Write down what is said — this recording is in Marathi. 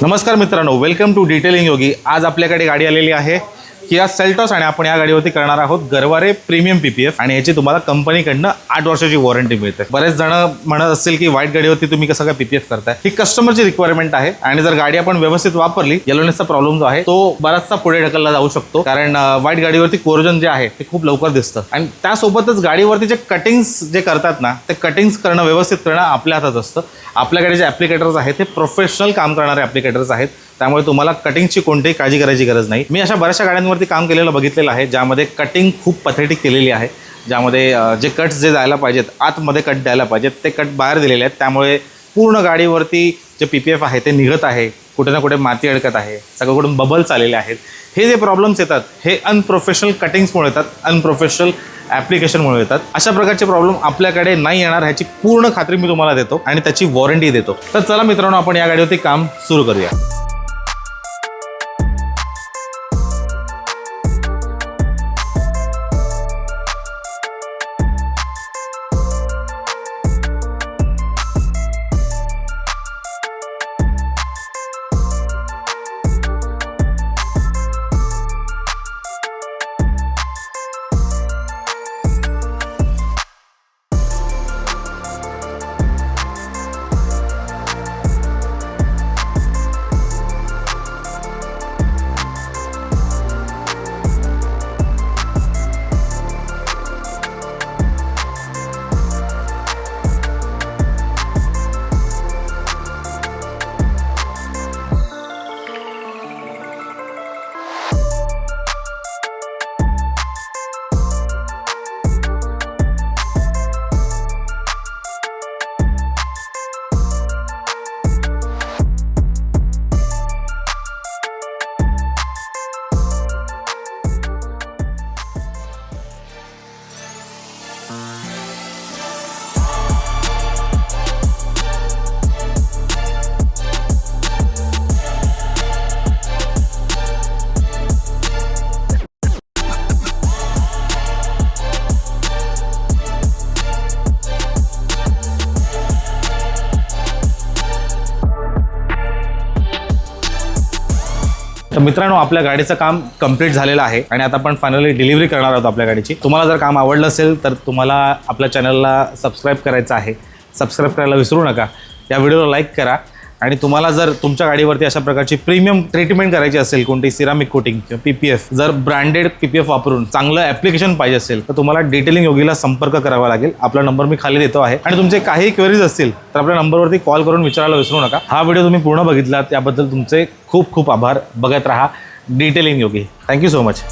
नमस्कार मित्रांनो, वेलकम टू डिटेलिंग योगी। आज आपल्याकडे गाडी आलेली आहे किया सेल्टॉस आणि आपण या गाडीवरती करणार आहोत गरवारे प्रीमियम पीपीएफ आणि याची तुम्हाला कंपनीकडनं 8 वर्षाची वॉरंटी मिळते। बरेच जण म्हणत असतील की व्हाईट गाडीवरती तुम्ही कसं काय पीपीएफ करताय, ही कस्टमरची रिक्वायरमेंट आहे आणि जर गाडी आपण व्यवस्थित वापरली, येलोनेसचा प्रॉब्लेम जो आहे तो बराचसा पुढे ढकलला जाऊ शकतो, कारण व्हाईट गाडीवरती कोरोजन जे आहे ते खूप लवकर दिसतं आणि त्यासोबतच गाडीवरती जे कटिंग्स जे करतात ना, ते कटिंग्स करणं व्यवस्थित करणं आपल्या हातात असतं। आपल्याकडे जे ॲप्लिकेटर्स आहेत ते प्रोफेशनल काम करणारे ॲप्लिकेटर्स आहेत, त्यामुळे तुम्हाला कटिंगची कोणतीही काळजी करायची गरज नाही। मी अशा बऱ्याचशा गाड्यांवरती काम केलेलं बघितलेलं आहे, ज्यामध्ये कटिंग खूप पथेटिक केलेली आहे, ज्यामध्ये जे कट्स जे जायला पाहिजेत, आतमध्ये कट द्यायला पाहिजेत, ते कट बाहेर दिलेले आहेत। त्यामुळे पूर्ण गाडीवरती जे पीपीएफ आहे ते निघत आहे, कुठे ना कुठे माती अडकत आहे, सगळीकडून बबल्स आलेले आहेत। हे जे प्रॉब्लेम्स येतात हे अनप्रोफेशनल कटिंग्समुळे येतात, अनप्रोफेशनल ॲप्लिकेशनमुळे येतात। अशा प्रकारचे प्रॉब्लेम आपल्याकडे नाही येणार ह्याची पूर्ण खात्री मी तुम्हाला देतो आणि त्याची वॉरंटी देतो। तर चला मित्रांनो, आपण या गाडीवरती काम सुरू करूया। तर मित्रांनो, आपल्या गाडीचं काम कंप्लीट झालेलं आहे आणि आता आपण फायनली डिलिव्हरी करणार आहोत आपल्या गाडीची। तुम्हाला जर काम आवडलं असेल तर तुम्हाला आपल्या चॅनलला सबस्क्राईब करायचं आहे, सबस्क्राईब करायला विसरू नका। या व्हिडिओला लाईक करा आणि तुम्हाला जर तुमच्या गाडीवरती अशा प्रकारची प्रीमियम ट्रीटमेंट करायची असेल, कोणती सिरामिक कोटिंग किंवा पीपीएफ, जर ब्रँडेड पीपीएफ वापरून चांगलं ॲप्लिकेशन पाहिजे असेल तर तुम्हाला डिटेलिंग योगीला संपर्क करावा लागेल। आपला नंबर मी खाली देतो आहे आणि तुमचे काही क्वेरीज असतील तर आपल्या नंबरवरती कॉल करून विचारायला विसरू नका। हा व्हिडिओ तुम्ही पूर्ण बघितला त्याबद्दल तुमचे खूप खूप आभार। बघत राहा detailing Yogi. Thank you so much.